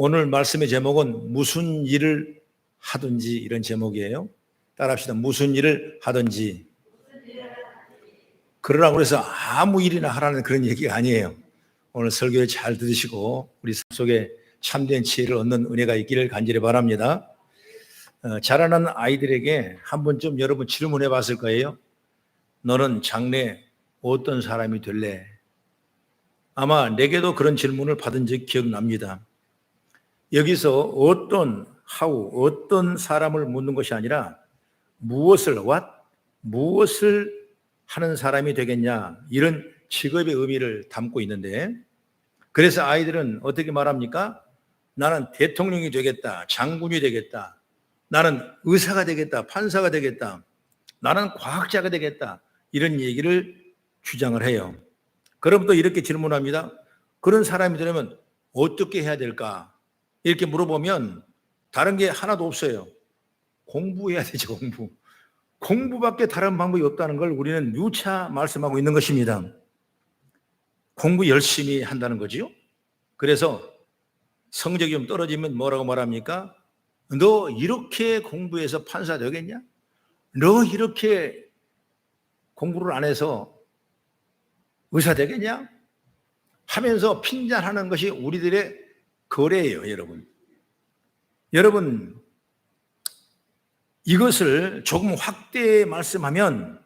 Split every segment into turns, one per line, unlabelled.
오늘 말씀의 제목은 무슨 일을 하든지 이런 제목이에요. 따라합시다. 무슨 일을 하든지. 그러라고 해서 아무 일이나 하라는 그런 얘기가 아니에요. 오늘 설교를 잘 들으시고 우리 삶 속에 참된 지혜를 얻는 은혜가 있기를 간절히 바랍니다. 자라는 아이들에게 한 번쯤 여러분 질문해 봤을 거예요. 너는 장래 어떤 사람이 될래? 아마 내게도 그런 질문을 받은 적이 기억납니다. 여기서 어떤 사람을 묻는 것이 아니라 무엇을 하는 사람이 되겠냐, 이런 직업의 의미를 담고 있는데, 그래서 아이들은 어떻게 말합니까? 나는 대통령이 되겠다, 장군이 되겠다, 나는 의사가 되겠다, 판사가 되겠다, 나는 과학자가 되겠다, 이런 얘기를 주장을 해요. 그럼 또 이렇게 질문합니다. 그런 사람이 되려면 어떻게 해야 될까? 이렇게 물어보면 다른 게 하나도 없어요. 공부해야 되죠, 공부. 공부밖에 다른 방법이 없다는 걸 우리는 누차 말씀하고 있는 것입니다. 공부 열심히 한다는 거지요. 그래서 성적이 좀 떨어지면 뭐라고 말합니까? 너 이렇게 공부해서 판사 되겠냐? 너 이렇게 공부를 안 해서 의사 되겠냐? 하면서 핀잔하는 것이 우리들의 거래예요, 여러분. 여러분, 이것을 조금 확대해 말씀하면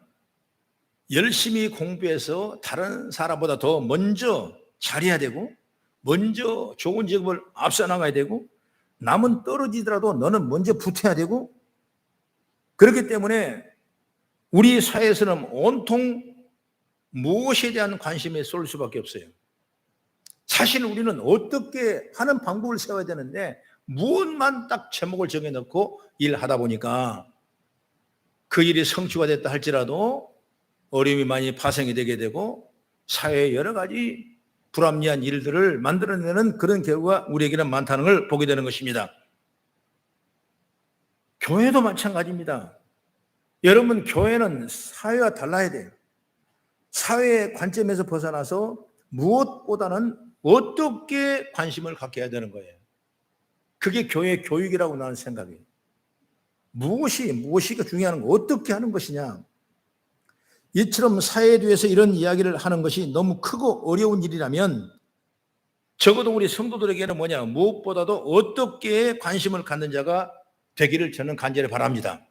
열심히 공부해서 다른 사람보다 더 먼저 잘해야 되고, 먼저 좋은 직업을 앞서 나가야 되고, 남은 떨어지더라도 너는 먼저 붙어야 되고, 그렇기 때문에 우리 사회에서는 온통 무엇에 대한 관심에 쏠 수밖에 없어요. 사실 우리는 어떻게 하는 방법을 세워야 되는데 무엇만 딱 제목을 정해놓고 일하다 보니까 그 일이 성취가 됐다 할지라도 어려움이 많이 발생이 되게 되고 사회에 여러 가지 불합리한 일들을 만들어내는 그런 결과가 우리에게는 많다는 걸 보게 되는 것입니다. 교회도 마찬가지입니다. 여러분, 교회는 사회와 달라야 돼요. 사회의 관점에서 벗어나서 무엇보다는 어떻게 관심을 갖게 해야 되는 거예요. 그게 교회 교육이라고 나는 생각해요. 무엇이 중요한 거, 어떻게 하는 것이냐. 이처럼 사회에 대해서 이런 이야기를 하는 것이 너무 크고 어려운 일이라면 적어도 우리 성도들에게는 무엇보다도 어떻게 관심을 갖는 자가 되기를 저는 간절히 바랍니다.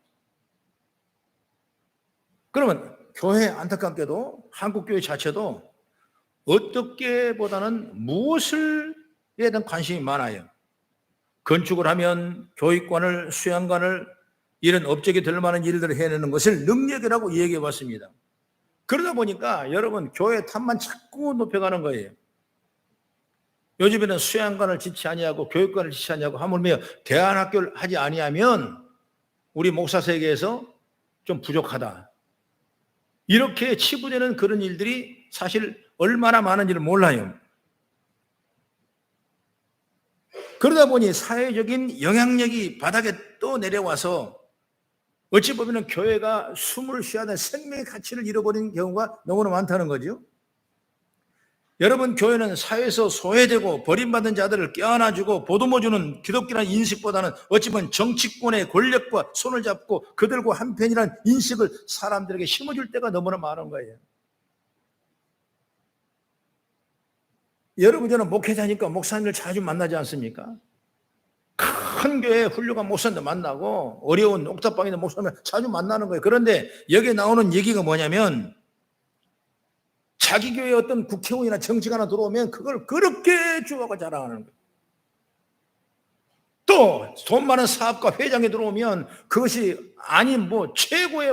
그러면 교회, 안타깝게도 한국교회 자체도 어떻게 보다는 무엇에 대한 관심이 많아요. 건축을 하면 교육관을, 수양관을, 이런 업적이 될 만한 일들을 해내는 것을 능력이라고 이야기해 왔습니다. 그러다 보니까 여러분, 교회 탑만 자꾸 높여가는 거예요. 요즘에는 수양관을 지치 아니하고 교육관을 지치 아니하고 하물며 대안학교를 하지 아니하면 우리 목사 세계에서 좀 부족하다, 이렇게 치부되는 그런 일들이 사실 얼마나 많은지를 몰라요. 그러다 보니 사회적인 영향력이 바닥에 또 내려와서 어찌 보면 교회가 숨을 쉬어야 하는 생명의 가치를 잃어버리는 경우가 너무나 많다는 거죠. 여러분, 교회는 사회에서 소외되고 버림받은 자들을 껴안아주고 보듬어주는 기독교라는 인식보다는 어찌 보면 정치권의 권력과 손을 잡고 그들과 한편이라는 인식을 사람들에게 심어줄 때가 너무나 많은 거예요. 여러분, 저는 목회자니까 목사님을 자주 만나지 않습니까? 큰 교회 훌륭한 목사님도 만나고 어려운 옥탑방에 있는 목사님을 자주 만나는 거예요. 그런데 여기에 나오는 얘기가 뭐냐면 자기 교회에 어떤 국회의원이나 정치가나 들어오면 그걸 그렇게 주어가 자랑하는 거예요. 또 돈 많은 사업가 회장이 들어오면 그것이 아닌 최고의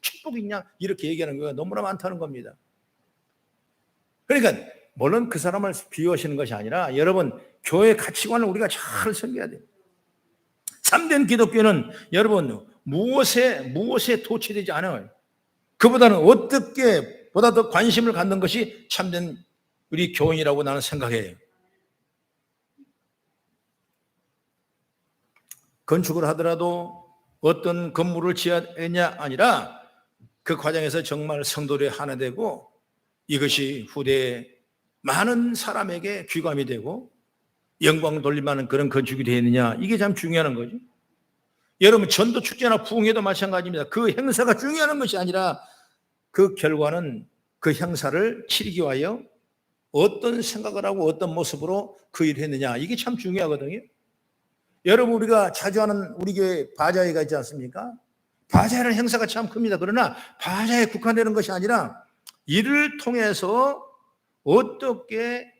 축복이 있냐, 이렇게 얘기하는 거예요. 너무나 많다는 겁니다. 그러니까 물론 그 사람을 비유하시는 것이 아니라 여러분, 교회 가치관을 우리가 잘 섬겨야 돼요. 참된 기독교는 여러분 무엇에 도취되지 않아요. 그보다는 어떻게 보다 더 관심을 갖는 것이 참된 우리 교인이라고 나는 생각해요. 건축을 하더라도 어떤 건물을 지어야냐 아니라 그 과정에서 정말 성도들이 하나 되고 이것이 후대에 많은 사람에게 귀감이 되고 영광 돌릴만한 그런 건축이 되었느냐, 이게 참 중요한 거죠. 여러분, 전도 축제나 부흥회도 마찬가지입니다. 그 행사가 중요한 것이 아니라 그 결과는 그 행사를 치르기 위하여 어떤 생각을 하고 어떤 모습으로 그 일을 했느냐, 이게 참 중요하거든요. 여러분, 우리가 자주 하는 우리 교회 바자회가 있지 않습니까? 바자회는 행사가 참 큽니다. 그러나 바자회에 국한되는 것이 아니라 이를 통해서 어떻게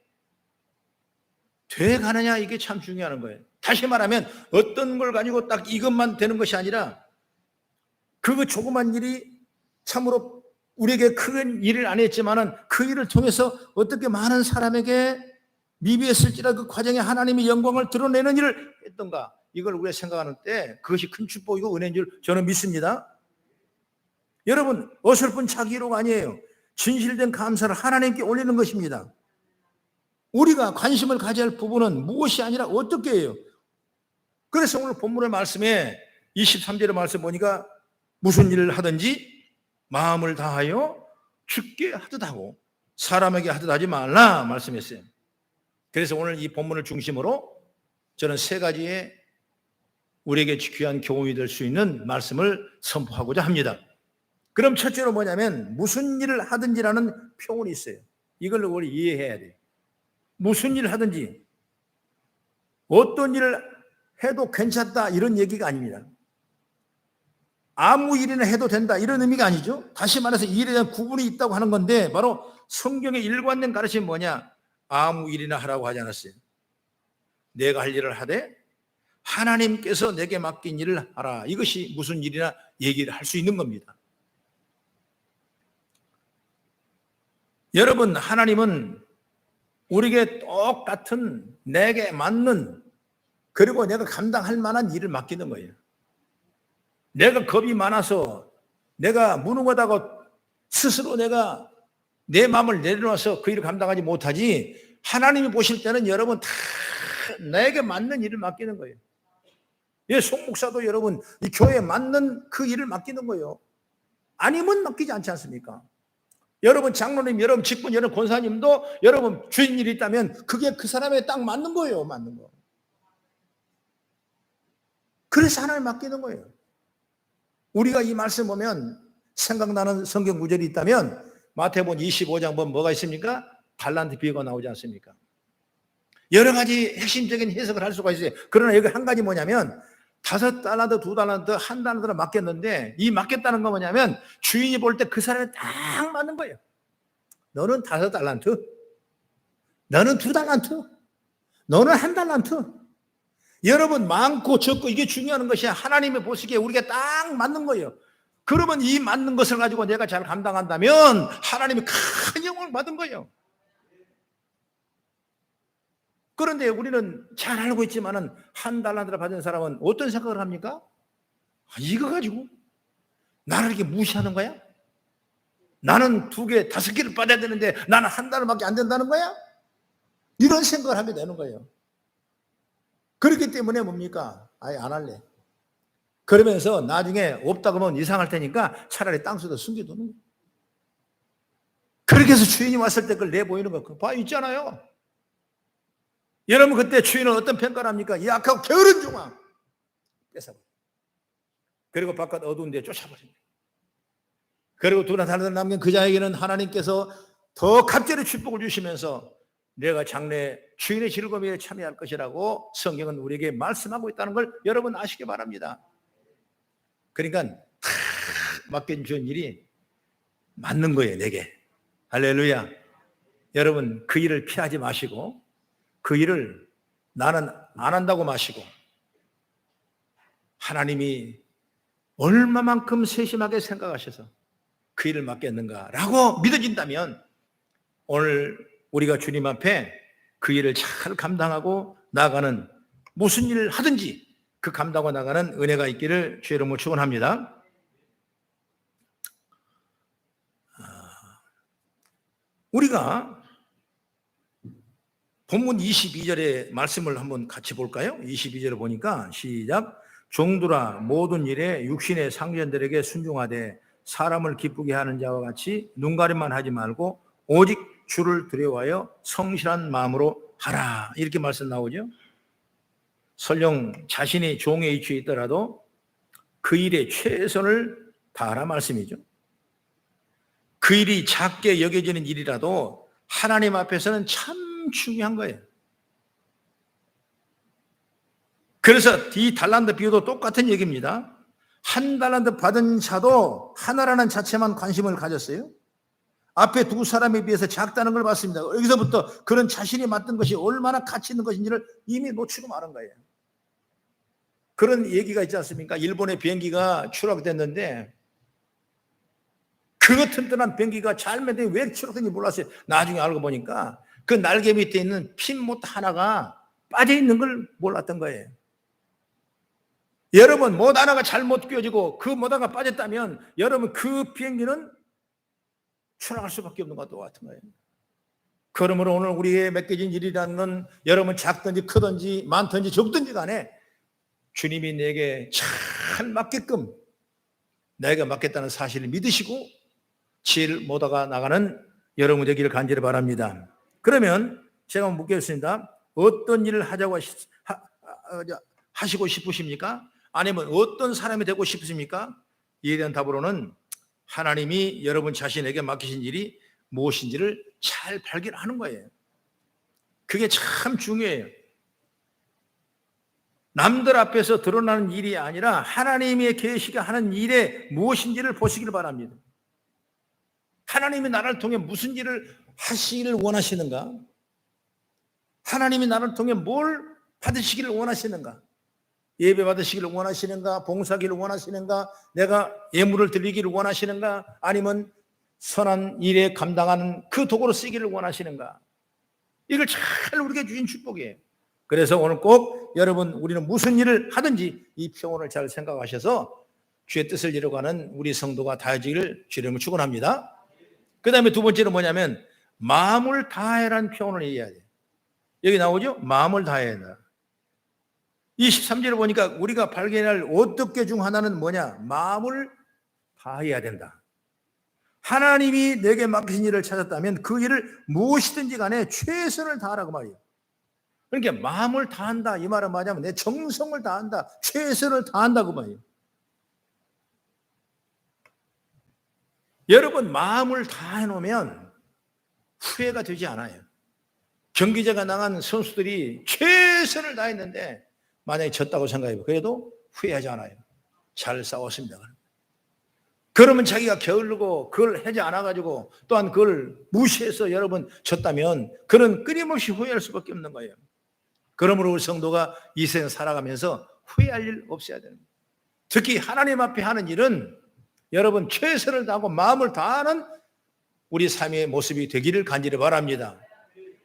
돼가느냐, 이게 참 중요한 거예요. 다시 말하면 어떤 걸 가지고 딱 이것만 되는 것이 아니라 그 조그만 일이 참으로 우리에게 큰 일을 안 했지만은 그 일을 통해서 어떻게 많은 사람에게 미비했을지라 그 과정에 하나님의 영광을 드러내는 일을 했던가, 이걸 우리가 생각하는 때 그것이 큰 축복이고 은혜인 줄 저는 믿습니다. 여러분, 어설픈 자기로가 아니에요. 진실된 감사를 하나님께 올리는 것입니다. 우리가 관심을 가져야 할 부분은 무엇이 아니라 어떻게 해요. 그래서 오늘 본문의 말씀에 23절의 말씀 보니까 무슨 일을 하든지 마음을 다하여 주께 하듯 하고 사람에게 하듯 하지 말라 말씀했어요. 그래서 오늘 이 본문을 중심으로 저는 세 가지의 우리에게 귀한 교훈이 될 수 있는 말씀을 선포하고자 합니다. 그럼 첫째로 뭐냐면 무슨 일을 하든지라는 표현이 있어요. 이걸 우리 이해해야 돼요. 무슨 일을 하든지, 어떤 일을 해도 괜찮다 이런 얘기가 아닙니다. 아무 일이나 해도 된다 이런 의미가 아니죠. 다시 말해서 이 일에 대한 구분이 있다고 하는 건데, 바로 성경의 일관된 가르침이 뭐냐, 아무 일이나 하라고 하지 않았어요. 내가 할 일을 하되 하나님께서 내게 맡긴 일을 하라, 이것이 무슨 일이나 얘기를 할 수 있는 겁니다. 여러분, 하나님은 우리에게 똑같은 내게 맞는, 그리고 내가 감당할 만한 일을 맡기는 거예요. 내가 겁이 많아서 내가 무능하다고 스스로 내가 내 마음을 내려놔서 그 일을 감당하지 못하지, 하나님이 보실 때는 여러분 다 내게 맞는 일을 맡기는 거예요. 예, 송 목사도 여러분 이 교회에 맞는 그 일을 맡기는 거예요. 아니면 맡기지 않지 않습니까? 여러분 장로님, 여러분 직분, 여러분 권사님도 여러분 주인 일이 있다면 그게 그 사람에 딱 맞는 거예요. 맞는 거. 그래서 하나님 맡기는 거예요. 우리가 이 말씀 보면 생각나는 성경 구절이 있다면 마태복음 25장 보면 뭐가 있습니까? 달란트 비유가 나오지 않습니까? 여러 가지 핵심적인 해석을 할 수가 있어요. 그러나 여기 한 가지 뭐냐면 5달란트, 2달란트, 1달란트를 맡겼는데, 이 맡겼다는 건 뭐냐면 주인이 볼 때 그 사람에 딱 맞는 거예요. 너는 5달란트, 너는 2달란트, 너는 1달란트. 여러분, 많고 적고 이게 중요한 것이 하나님이 보시기에 우리가 딱 맞는 거예요. 그러면 이 맞는 것을 가지고 내가 잘 감당한다면 하나님이 큰 영광을 받은 거예요. 그런데 우리는 잘 알고 있지만은 1달란트를 받은 사람은 어떤 생각을 합니까? 이거 가지고 나를 이렇게 무시하는 거야? 나는 2개, 5개를 받아야 되는데 나는 1달러밖에 안 된다는 거야? 이런 생각을 하게 되는 거예요. 그렇기 때문에 뭡니까? 아예 안 할래. 그러면서 나중에 없다고 하면 이상할 테니까 차라리 땅속에 숨겨두는 거예요. 그렇게 해서 주인이 왔을 때 그걸 내보이는 거, 봐 있잖아요. 여러분, 그때 주인은 어떤 평가를 합니까? 이 악하고 게으른 종아 뺏어버려. 그리고 바깥 어두운 데 쫓아버립니다. 그리고 2달란트를 남긴 그 자에게는 하나님께서 더 갑절의 축복을 주시면서 내가 장래 주인의 즐거움에 참여할 것이라고 성경은 우리에게 말씀하고 있다는 걸 여러분 아시기 바랍니다. 그러니까 다 맡겨준 일이 맞는 거예요, 내게. 할렐루야. 여러분, 그 일을 피하지 마시고 그 일을 나는 안 한다고 마시고, 하나님이 얼마만큼 세심하게 생각하셔서 그 일을 맡겼는가라고 믿어진다면 오늘 우리가 주님 앞에 그 일을 잘 감당하고 나가는, 무슨 일을 하든지 그 감당하고 나가는 은혜가 있기를 주의 이름으로 축원합니다. 우리가 본문 22절의 말씀을 한번 같이 볼까요? 22절을 보니까 시작. 종들아, 모든 일에 육신의 상전들에게 순종하되 사람을 기쁘게 하는 자와 같이 눈가림만 하지 말고 오직 주를 두려워하여 성실한 마음으로 하라 이렇게 말씀 나오죠. 설령 자신이 종에 위치해 있더라도 그 일에 최선을 다하라 말씀이죠. 그 일이 작게 여겨지는 일이라도 하나님 앞에서는 참 중요한 거예요. 그래서 이 달란트 비유도 똑같은 얘기입니다. 한 달란트 받은 자도 하나라는 자체만 관심을 가졌어요. 앞에 두 사람에 비해서 작다는 걸 봤습니다. 여기서부터 그런 자신이 맡은 것이 얼마나 가치 있는 것인지를 이미 놓치고 마는 거예요. 그런 얘기가 있지 않습니까? 일본의 비행기가 추락됐는데 그 튼튼한 비행기가 잘못된 왜 추락된지 몰랐어요. 나중에 알고 보니까 그 날개 밑에 있는 핀못 하나가 빠져 있는 걸 몰랐던 거예요. 여러분 못 하나가 잘못 끼워지고 그 못 하나가 빠졌다면 여러분 그 비행기는 추락할 수밖에 없는 것과 같은 거예요. 그러므로 오늘 우리의 맡겨진 일이라는 건 여러분 작든지 크든지 많든지 적든지 간에 주님이 내게 잘 맞게끔 내가 맡겠다는 사실을 믿으시고 질 못하가 나가는 여러분 되기를 간절히 바랍니다. 그러면 제가 묻겠습니다. 어떤 일을 하시고 싶으십니까? 아니면 어떤 사람이 되고 싶으십니까? 이에 대한 답으로는 하나님이 여러분 자신에게 맡기신 일이 무엇인지를 잘 발견하는 거예요. 그게 참 중요해요. 남들 앞에서 드러나는 일이 아니라 하나님의 계시가 하는 일에 무엇인지를 보시길 바랍니다. 하나님이 나를 통해 무슨 일을 하시기를 원하시는가? 하나님이 나를 통해 뭘 받으시기를 원하시는가? 예배 받으시기를 원하시는가? 봉사하기를 원하시는가? 내가 예물을 드리기를 원하시는가? 아니면 선한 일에 감당하는 그 도구로 쓰기를 원하시는가? 이걸 잘 우리에게 주신 축복이에요. 그래서 오늘 꼭 여러분 우리는 무슨 일을 하든지 이 평온을 잘 생각하셔서 주의 뜻을 이루어가는 우리 성도가 다해지기를 주님을 축원합니다. 그 다음에 두 번째는 뭐냐면 마음을 다해라는 평온을 얘기해야 돼요. 여기 나오죠? 마음을 다해야 된다. 23절을 보니까 우리가 발견할 어떻게 중 하나는 뭐냐? 마음을 다해야 된다. 하나님이 내게 맡기신 일을 찾았다면 그 일을 무엇이든지 간에 최선을 다하라고 말이에요. 그러니까 마음을 다한다 이 말은 뭐냐면 내 정성을 다한다, 최선을 다한다고 말이에요. 여러분 마음을 다해 놓으면 후회가 되지 않아요. 경기장에 나간 선수들이 최선을 다했는데 만약에 졌다고 생각해요. 그래도 후회하지 않아요. 잘 싸웠습니다. 그러면 자기가 게으르고 그걸 하지 않아가지고 또한 그걸 무시해서 여러분 졌다면 그는 끊임없이 후회할 수밖에 없는 거예요. 그러므로 우리 성도가 이 세상 살아가면서 후회할 일 없어야 되는 거예요. 특히 하나님 앞에 하는 일은 여러분 최선을 다하고 마음을 다하는 우리 삶의 모습이 되기를 간절히 바랍니다.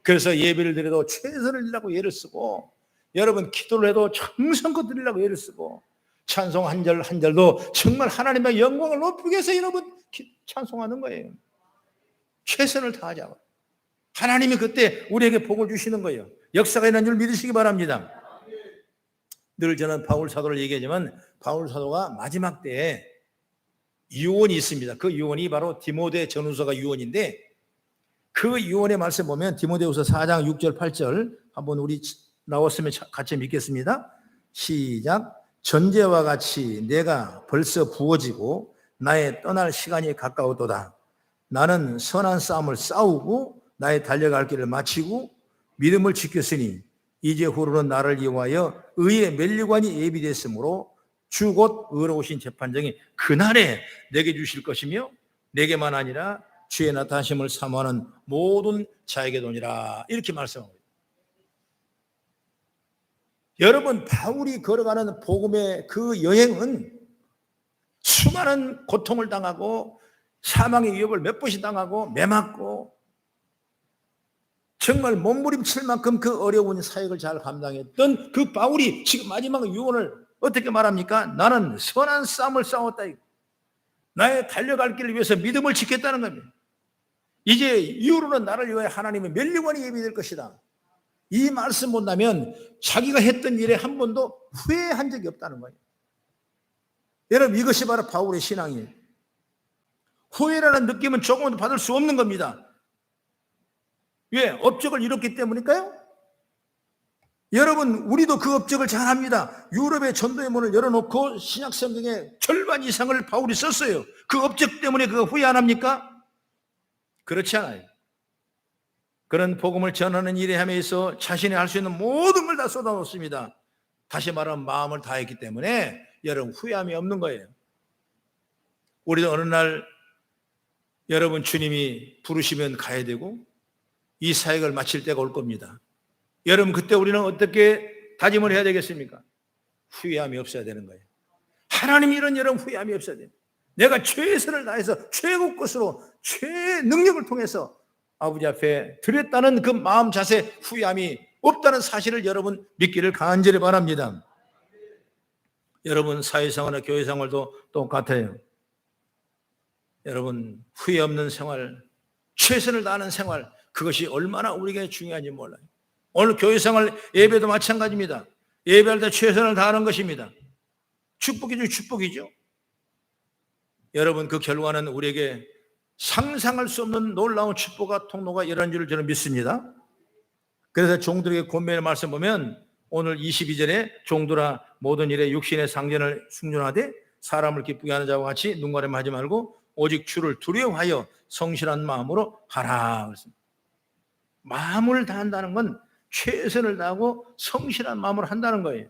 그래서 예배를 드려도 최선을 드리려고 예를 쓰고 여러분 기도를 해도 정성껏 드리려고 예를 쓰고 찬송 한 절 한 절도 정말 하나님의 영광을 높이기 위해서 여러분 찬송하는 거예요. 최선을 다하자고. 하나님이 그때 우리에게 복을 주시는 거예요. 역사가 있는 줄 믿으시기 바랍니다. 늘 저는 바울 사도를 얘기하지만 바울 사도가 마지막 때에 유언이 있습니다. 그 유언이 바로 디모데 전후서가 유언인데 그 유언의 말씀 보면 디모데후서 4장 6절 8절 한번 우리 나왔으면 같이 믿겠습니다. 시작. 전제와 같이 내가 벌써 부어지고 나의 떠날 시간이 가까웠도다. 나는 선한 싸움을 싸우고 나의 달려갈 길을 마치고 믿음을 지켰으니 이제 후로는 나를 이용하여 의의 면류관이 예비됐으므로 주 곧 의로우신 재판장이 그날에 내게 주실 것이며 내게만 아니라 주의 나타나심을 사모하는 모든 자에게도니라. 이렇게 말씀합니다. 여러분 바울이 걸어가는 복음의 그 여행은 수많은 고통을 당하고 사망의 위협을 몇 번씩 당하고 매맞고 정말 몸부림칠 만큼 그 어려운 사역을 잘 감당했던 그 바울이 지금 마지막 유언을 어떻게 말합니까? 나는 선한 싸움을 싸웠다. 나의 달려갈 길을 위해서 믿음을 지켰다는 겁니다. 이제 이후로는 나를 위하여 하나님의 면류관이 예비될 것이다. 이 말씀 본다면 자기가 했던 일에 한 번도 후회한 적이 없다는 거예요. 여러분 이것이 바로 바울의 신앙이에요. 후회라는 느낌은 조금도 받을 수 없는 겁니다. 왜? 업적을 이뤘기 때문일까요? 여러분, 우리도 그 업적을 잘 합니다. 유럽의 전도의 문을 열어놓고 신약 성경의 절반 이상을 바울이 썼어요. 그 업적 때문에 그거 후회 안 합니까? 그렇지 않아요. 그런 복음을 전하는 일에 함에서 자신이 할 수 있는 모든 걸 다 쏟아놓습니다. 다시 말하면 마음을 다했기 때문에 여러분 후회함이 없는 거예요. 우리도 어느 날 여러분 주님이 부르시면 가야 되고 이 사역을 마칠 때가 올 겁니다. 여러분 그때 우리는 어떻게 다짐을 해야 되겠습니까? 후회함이 없어야 되는 거예요. 하나님 이런 여러분 후회함이 없어야 돼요. 내가 최선을 다해서 최고 것으로 최능력을 통해서 아버지 앞에 드렸다는 그 마음 자세 후회함이 없다는 사실을 여러분 믿기를 간절히 바랍니다. 여러분 사회생활과 교회생활도 똑같아요. 여러분 후회 없는 생활, 최선을 다하는 생활, 그것이 얼마나 우리에게 중요한지 몰라요. 오늘 교회생활 예배도 마찬가지입니다. 예배할 때 최선을 다하는 것입니다. 축복이죠, 축복이죠. 여러분 그 결과는 우리에게 상상할 수 없는 놀라운 축복과 통로가 일어난 줄 저는 믿습니다. 그래서 종들에게 권면의 말씀 보면 오늘 22절에 종들아 모든 일에 육신의 상전을 순종하되 사람을 기쁘게 하는 자와 같이 눈가림 하지 말고 오직 주를 두려워하여 성실한 마음으로 하라. 마음을 다한다는 건 최선을 다하고 성실한 마음으로 한다는 거예요.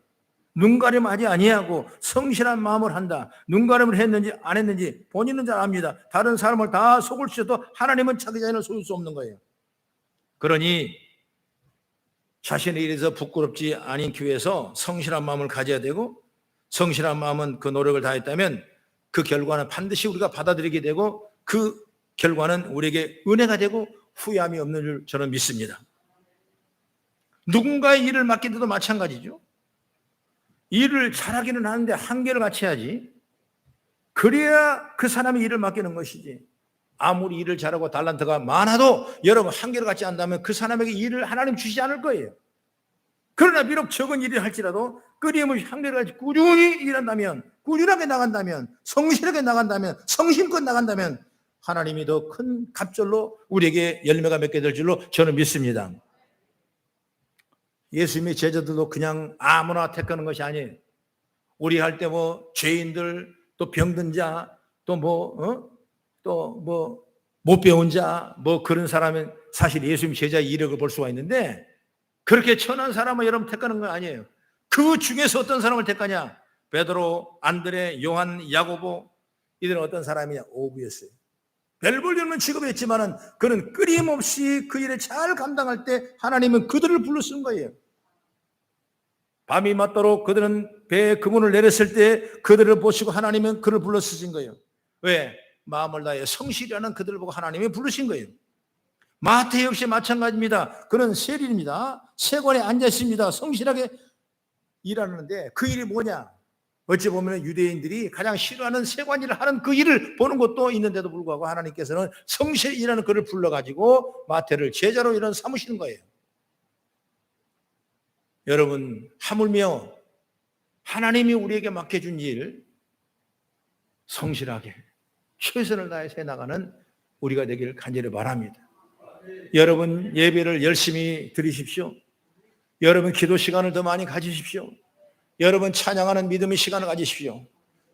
눈가림하지 아니하고 성실한 마음을 한다. 눈가림을 했는지 안 했는지 본인은 잘 압니다. 다른 사람을 다 속을 수도 하나님은 자기 자신을 속일 수 없는 거예요. 그러니 자신의 일에서 부끄럽지 않은 교회에서 성실한 마음을 가져야 되고, 성실한 마음은 그 노력을 다했다면 그 결과는 반드시 우리가 받아들이게 되고 그 결과는 우리에게 은혜가 되고 후회함이 없는 줄 저는 믿습니다. 누군가의 일을 맡길 때도 마찬가지죠. 일을 잘하기는 하는데 한계를 같이 해야지. 그래야 그 사람이 일을 맡기는 것이지. 아무리 일을 잘하고 달란트가 많아도 여러분 한계를 갖지 않는다면 그 사람에게 일을 하나님 주시지 않을 거예요. 그러나 비록 적은 일을 할지라도 끊임없이 한계를 가지고 꾸준히 일한다면, 꾸준하게 나간다면, 성실하게 나간다면, 성심껏 나간다면 하나님이 더 큰 갑절로 우리에게 열매가 맺게 될 줄로 저는 믿습니다. 예수님의 제자들도 그냥 아무나 택하는 것이 아니에요. 우리 할 때 뭐 죄인들, 또 병든 자, 또 못 배운 자, 뭐 그런 사람은 사실 예수님 제자의 이력을 볼 수가 있는데 그렇게 천한 사람을 여러분 택하는 건 아니에요. 그 중에서 어떤 사람을 택하냐? 베드로, 안드레, 요한, 야고보, 이들은 어떤 사람이냐? 오부였어요. 별 볼 일 없는 직업이었지만은 그는 끊임없이 그 일을 잘 감당할 때 하나님은 그들을 불러 쓴 거예요. 밤이 맞도록 그들은 배에 그물을 내렸을 때 그들을 보시고 하나님은 그를 불러 쓰신 거예요. 왜? 마음을 다해 성실하는 그들을 보고 하나님이 부르신 거예요. 마태 역시 마찬가지입니다. 그는 세리입니다. 세관에 앉아 있습니다. 성실하게 일하는데 그 일이 뭐냐? 어찌 보면 유대인들이 가장 싫어하는 세관 일을 하는 그 일을 보는 것도 있는데도 불구하고 하나님께서는 성실히 일하는 그를 불러가지고 마태를 제자로 이런 삼으시는 거예요. 여러분 하물며 하나님이 우리에게 맡겨준 일 성실하게 최선을 다해서 해나가는 우리가 되기를 간절히 바랍니다. 여러분 예배를 열심히 드리십시오. 여러분 기도 시간을 더 많이 가지십시오. 여러분 찬양하는 믿음의 시간을 가지십시오.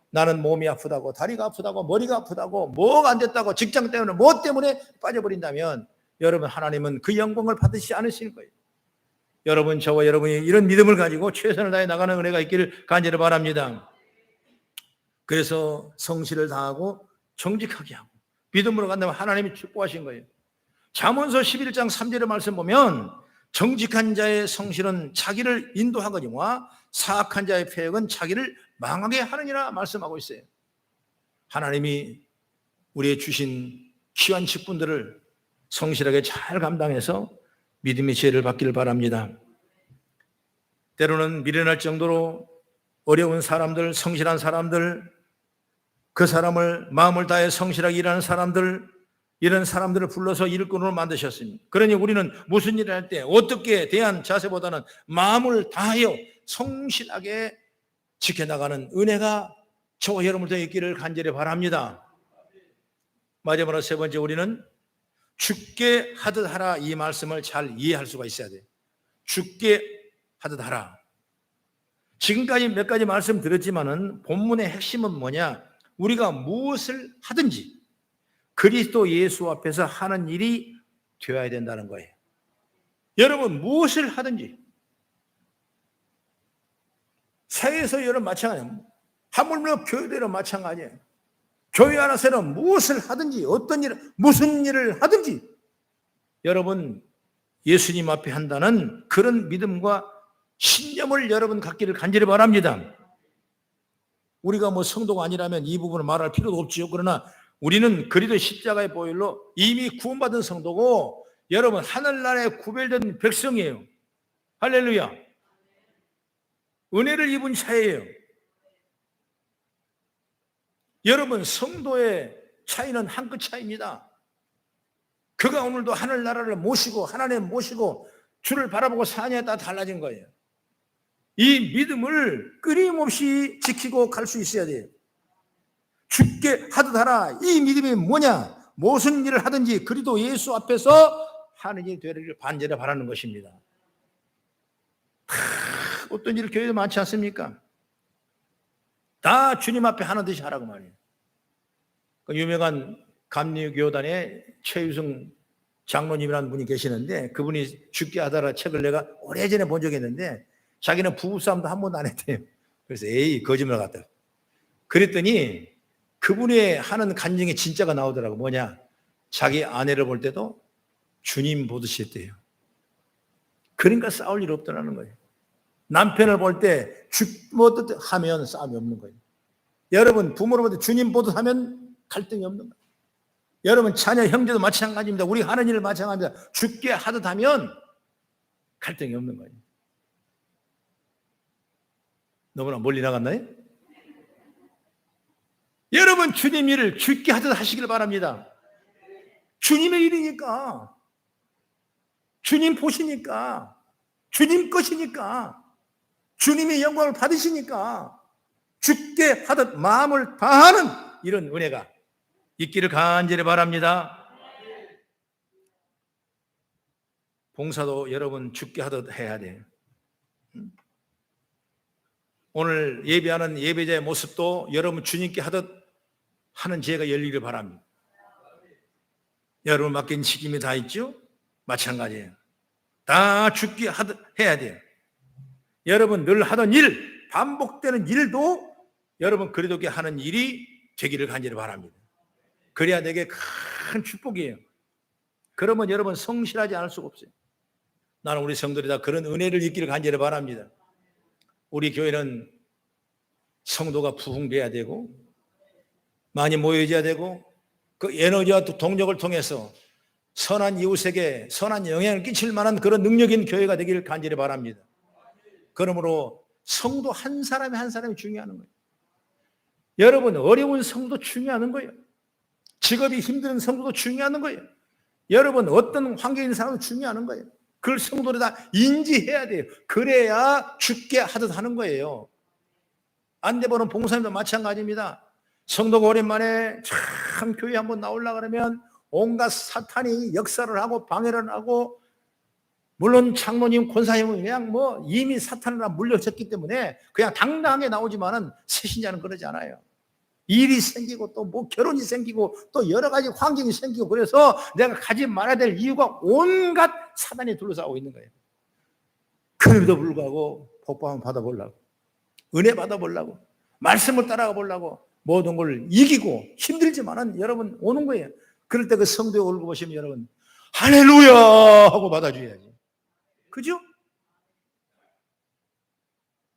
나는 몸이 아프다고, 다리가 아프다고, 머리가 아프다고, 뭐가 안 됐다고, 직장 때문에 뭐 때문에 빠져버린다면 여러분 하나님은 그 영광을 받으시지 않으실 거예요. 여러분 저와 여러분이 이런 믿음을 가지고 최선을 다해 나가는 은혜가 있기를 간절히 바랍니다. 그래서 성실을 다하고 정직하게 하고 믿음으로 간다면 하나님이 축복하신 거예요. 잠언서 11장 3절의 말씀 보면 정직한 자의 성실은 자기를 인도하거니와 사악한 자의 패역은 자기를 망하게 하느니라 말씀하고 있어요. 하나님이 우리의 주신 귀한 직분들을 성실하게 잘 감당해서 믿음의 지혜를 받기를 바랍니다. 때로는 미련할 정도로 어려운 사람들, 성실한 사람들, 그 사람을 마음을 다해 성실하게 일하는 사람들, 이런 사람들을 불러서 일꾼으로 만드셨습니다. 그러니 우리는 무슨 일을 할 때 어떻게 대한 자세보다는 마음을 다하여 성실하게 지켜나가는 은혜가 저와 여러분들 있기를 간절히 바랍니다. 마지막으로 세 번째, 우리는 죽게 하듯 하라, 이 말씀을 잘 이해할 수가 있어야 돼요. 죽게 하듯 하라. 지금까지 몇 가지 말씀드렸지만은 본문의 핵심은 뭐냐? 우리가 무엇을 하든지 그리스도 예수 앞에서 하는 일이 되어야 된다는 거예요. 여러분 무엇을 하든지 사회에서 여러분 마찬가지예요. 하물며 교회들은 마찬가지예요. 교회 안에서는 무엇을 하든지 어떤 일, 무슨 일을 하든지 여러분 예수님 앞에 한다는 그런 믿음과 신념을 여러분 갖기를 간절히 바랍니다. 우리가 뭐 성도가 아니라면 이 부분을 말할 필요도 없지요. 그러나 우리는 그리스도 십자가의 보혈로 이미 구원받은 성도고 여러분 하늘나라에 구별된 백성이에요. 할렐루야. 은혜를 입은 자예요. 여러분 성도의 차이는 한 끗 차이입니다. 그가 오늘도 하늘나라를 모시고 하나님 모시고 주를 바라보고 사냐에 따라 달라진 거예요. 이 믿음을 끊임없이 지키고 갈 수 있어야 돼요. 죽게 하듯 하라. 이 믿음이 뭐냐? 무슨 일을 하든지 그리스도 예수 앞에서 하는 일이 되기를 간절히 바라는 것입니다. 어떤 일을 교회도 많지 않습니까? 다 주님 앞에 하는 듯이 하라고 말이에요. 그 유명한 감리교단의 최유승 장로님이라는 분이 계시는데 그분이 죽게 하더라 책을 내가 오래전에 본 적이 있는데 자기는 부부싸움도 한 번도 안 했대요. 그래서 에이 거짓말 같다. 그랬더니 그분이 하는 간증이 진짜가 나오더라고. 뭐냐? 자기 아내를 볼 때도 주님 보듯이 했대요. 그러니까 싸울 일 없더라는 거예요. 남편을 볼 때 주보듯 하면 싸움이 없는 거예요. 여러분 부모를 볼 때 주님 보듯 하면 갈등이 없는 거예요. 여러분 자녀 형제도 마찬가지입니다. 우리 하는 일 마찬가지입니다. 죽게 하듯 하면 갈등이 없는 거예요. 너무나 멀리 나갔나요? 여러분 주님 일을 죽게 하듯 하시길 바랍니다. 주님의 일이니까, 주님 보시니까, 주님 것이니까, 주님의 영광을 받으시니까 죽게 하듯 마음을 다하는 이런 은혜가 있기를 간절히 바랍니다. 봉사도 여러분 죽게 하듯 해야 돼요. 오늘 예배하는 예배자의 모습도 여러분 주님께 하듯 하는 지혜가 열리기를 바랍니다. 여러분 맡긴 책임이 다 있죠? 마찬가지예요. 다 죽게 하듯 해야 돼요. 여러분 늘 하던 일, 반복되는 일도 여러분 그리스도께 하는 일이 되기를 간절히 바랍니다. 그래야 내게 큰 축복이에요. 그러면 여러분 성실하지 않을 수가 없어요. 나는 우리 성도들이 다 그런 은혜를 있기를 간절히 바랍니다. 우리 교회는 성도가 부흥돼야 되고 많이 모여져야 되고 그 에너지와 동력을 통해서 선한 이웃에게 선한 영향을 끼칠 만한 그런 능력 있는 교회가 되기를 간절히 바랍니다. 그러므로 성도 한 사람이 한 사람이 중요한 거예요. 여러분 어려운 성도 중요한 거예요. 직업이 힘든 성도도 중요한 거예요. 여러분 어떤 환경에 있는 사람도 중요한 거예요. 그걸 성도들이 다 인지해야 돼요. 그래야 죽게 하듯 하는 거예요. 안대보는 봉사님도 마찬가지입니다. 성도가 오랜만에 참 교회 한번 나오려고 그러면 온갖 사탄이 역사를 하고 방해를 하고 물론 장로님, 권사님은 그냥 뭐 이미 사탄으로 물려졌기 때문에 그냥 당당하게 나오지만은 새신자는 그러지 않아요. 일이 생기고 또 뭐 결혼이 생기고 또 여러 가지 환경이 생기고 그래서 내가 가지 말아야 될 이유가 온갖 사단이 둘러싸고 있는 거예요. 그럼에도 불구하고 복받음 받아보려고 은혜 받아보려고 말씀을 따라가 보려고 모든 걸 이기고 힘들지만은 여러분 오는 거예요. 그럴 때 그 성도의 얼굴 보시면 여러분 할렐루야 하고 받아줘야지. 그죠?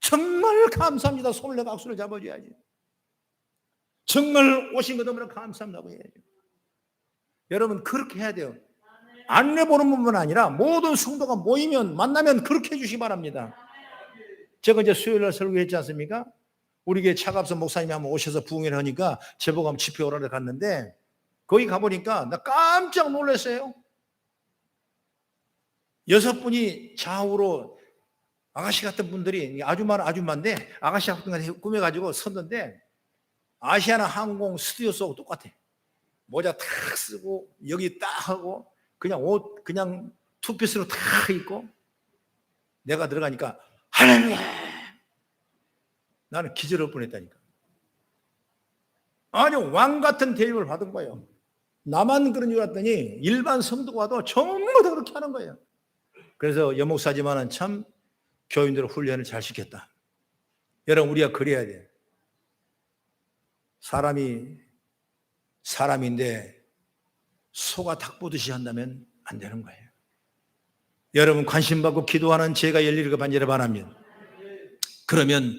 정말 감사합니다. 손을 내가 악수를 잡아줘야지. 정말 오신 것 너무나 감사합니다 해야죠. 여러분 그렇게 해야 돼요. 안내 보는 분만 아니라 모든 성도가 모이면 만나면 그렇게 해주시기 바랍니다. 제가 이제 수요일날 설교했지 않습니까? 우리 교회 차갑선 목사님이 한번 오셔서 부흥회를 하니까 제보감 집회 오라를 갔는데 거기 가보니까 나 깜짝 놀랐어요. 6분이 좌우로 아가씨 같은 분들이 아줌마인데 아가씨 같은 거 꾸며가지고 섰는데 아시아나 항공 스튜디오스하고 똑같아. 모자 탁 쓰고 여기 딱 하고 그냥 옷 그냥 투피스로 탁 입고 내가 들어가니까 할렐루야. 나는 기절할 뻔했다니까. 아니, 왕 같은 대접을 받은 거예요. 나만 그런 줄 알았더니 일반 성도가 와도 전부 다 그렇게 하는 거예요. 그래서 여목사지만은 참 교인들 훈련을 잘 시켰다. 여러분, 우리가 그래야 돼. 사람인데 소가 닭 보듯이 한다면 안 되는 거예요. 여러분, 관심받고 기도하는 죄가 열리기를 간절히 바랍니다. 그러면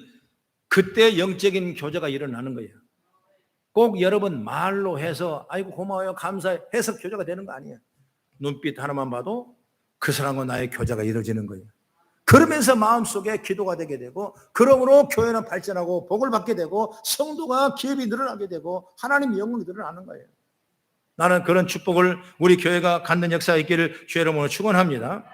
그때 영적인 교제가 일어나는 거예요. 꼭 여러분 말로 해서 아이고 고마워요 감사해 해서 교제가 되는 거 아니에요. 눈빛 하나만 봐도 그 사람과 나의 교제가 이루어지는 거예요. 그러면서 마음속에 기도가 되게 되고, 그러므로 교회는 발전하고 복을 받게 되고 성도가 기업이 늘어나게 되고 하나님의 영광이 늘어나는 거예요. 나는 그런 축복을 우리 교회가 갖는 역사가 있기를 주의 이름으로 축원합니다.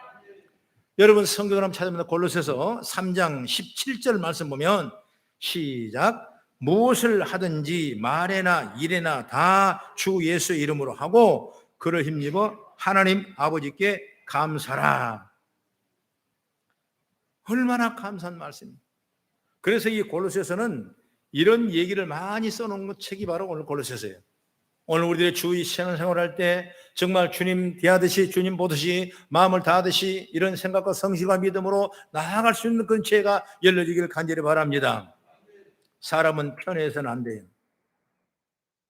여러분, 성경을 한번 찾아보면 골로새서 3장 17절 말씀 보면 시작. 무엇을 하든지 말에나 일에나 다 주 예수의 이름으로 하고 그를 힘입어 하나님 아버지께 감사라. 얼마나 감사한 말씀입니다. 그래서 이 골로새서는 이런 얘기를 많이 써놓은 책이 바로 오늘 골로새서예요. 오늘 우리들의 주의 신앙생활할 때 정말 주님 대하듯이, 주님 보듯이, 마음을 다하듯이 이런 생각과 성실과 믿음으로 나아갈 수 있는 그런 지혜가 열려지기를 간절히 바랍니다. 사람은 편해서는 안 돼요.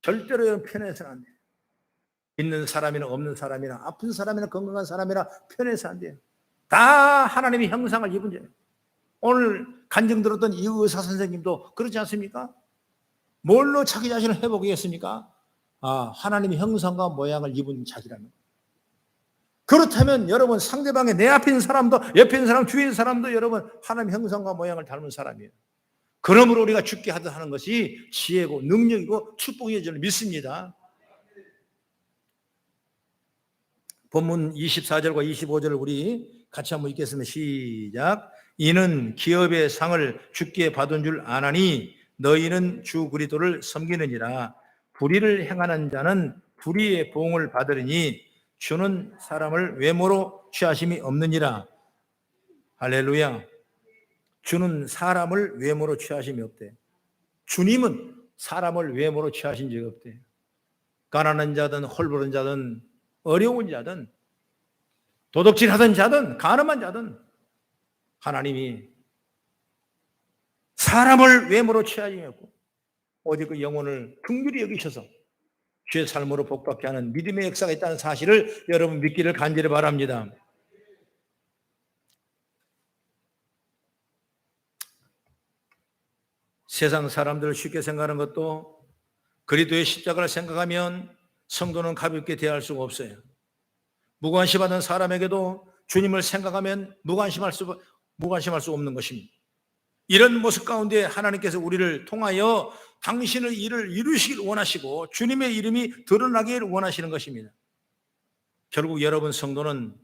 절대로 편해서는 안 돼요. 있는 사람이나 없는 사람이나 아픈 사람이나 건강한 사람이나 편해서 안 돼요. 다 하나님의 형상을 입은 자예요. 오늘 간증 들었던 이 의사 선생님도 그렇지 않습니까? 뭘로 자기 자신을 회복하겠습니까? 하나님의 형상과 모양을 입은 자기라는 거예요. 그렇다면 여러분, 상대방의 내 앞에 있는 사람도 옆에 있는 사람, 주위에 있는 사람도 여러분 하나님의 형상과 모양을 닮은 사람이에요. 그러므로 우리가 죽게 하는 것이 지혜고 능력이고 축복이 저는 믿습니다. 본문 24절과 25절을 우리 같이 한번 읽겠습니다. 시작. 이는 기업의 상을 주께 받은 줄 아나니 너희는 주 그리스도를 섬기느니라. 불의를 행하는 자는 불의의 보응을 받으리니 주는 사람을 외모로 취하심이 없느니라. 할렐루야. 주는 사람을 외모로 취하심이 없대. 주님은 사람을 외모로 취하신 적이 없대. 가난한 자든 홀보른 자든 어려운 자든 도둑질하던 자든 가늠한 자든 하나님이 사람을 외모로 취하심이 없고 오직 그 영혼을 긍휼히 여기셔서 주의 삶으로 복받게 하는 믿음의 역사가 있다는 사실을 여러분 믿기를 간절히 바랍니다. 세상 사람들을 쉽게 생각하는 것도 그리스도의 십자가를 생각하면 성도는 가볍게 대할 수가 없어요. 무관심하던 사람에게도 주님을 생각하면 무관심할 수 없는 것입니다. 이런 모습 가운데 하나님께서 우리를 통하여 당신의 일을 이루시길 원하시고 주님의 이름이 드러나길 원하시는 것입니다. 결국 여러분 성도는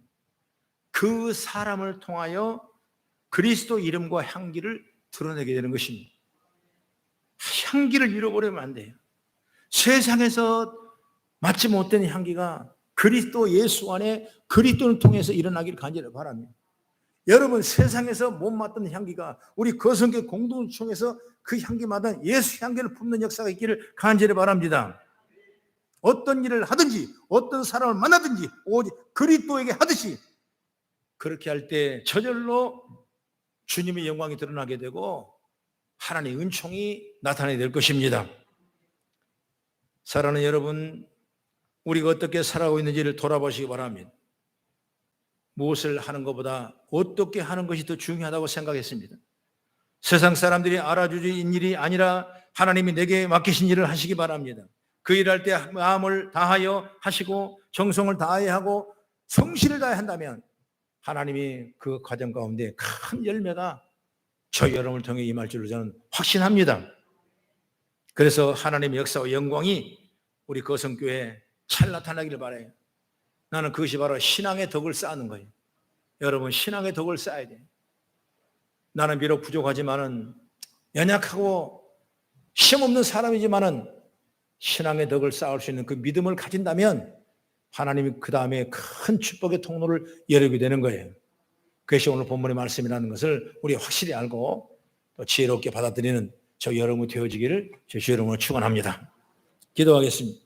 그 사람을 통하여 그리스도 이름과 향기를 드러내게 되는 것입니다. 향기를 잃어버리면 안 돼요. 세상에서 맡지 못된 향기가 그리스도 예수 안에 그리스도를 통해서 일어나기를 간절히 바랍니다. 여러분, 세상에서 못 맡던 향기가 우리 거성교 공동총에서 그 향기마다 예수 향기를 품는 역사가 있기를 간절히 바랍니다. 어떤 일을 하든지 어떤 사람을 만나든지 오직 그리스도에게 하듯이 그렇게 할 때 저절로 주님의 영광이 드러나게 되고 하나님의 은총이 나타나게 될 것입니다. 사랑하는 여러분, 우리가 어떻게 살아가고 있는지를 돌아보시기 바랍니다. 무엇을 하는 것보다 어떻게 하는 것이 더 중요하다고 생각했습니다. 세상 사람들이 알아주는 일이 아니라 하나님이 내게 맡기신 일을 하시기 바랍니다. 그 일할 때 마음을 다하여 하시고 정성을 다하여 하고 성실을 다해 한다면 하나님이 그 과정 가운데 큰 열매가 저 여러분을 통해 임할 줄로 저는 확신합니다. 그래서 하나님의 역사와 영광이 우리 거성교회에 잘 나타나기를 바라요. 나는 그것이 바로 신앙의 덕을 쌓는 거예요. 여러분, 신앙의 덕을 쌓아야 돼요. 나는 비록 부족하지만은 연약하고 힘없는 사람이지만은 신앙의 덕을 쌓을 수 있는 그 믿음을 가진다면 하나님이 그 다음에 큰 축복의 통로를 열게 되는 거예요. 그것이 오늘 본문의 말씀이라는 것을 우리 확실히 알고 또 지혜롭게 받아들이는 저 여러분이 되어지기를 제 주 이름으로 축원합니다. 기도하겠습니다.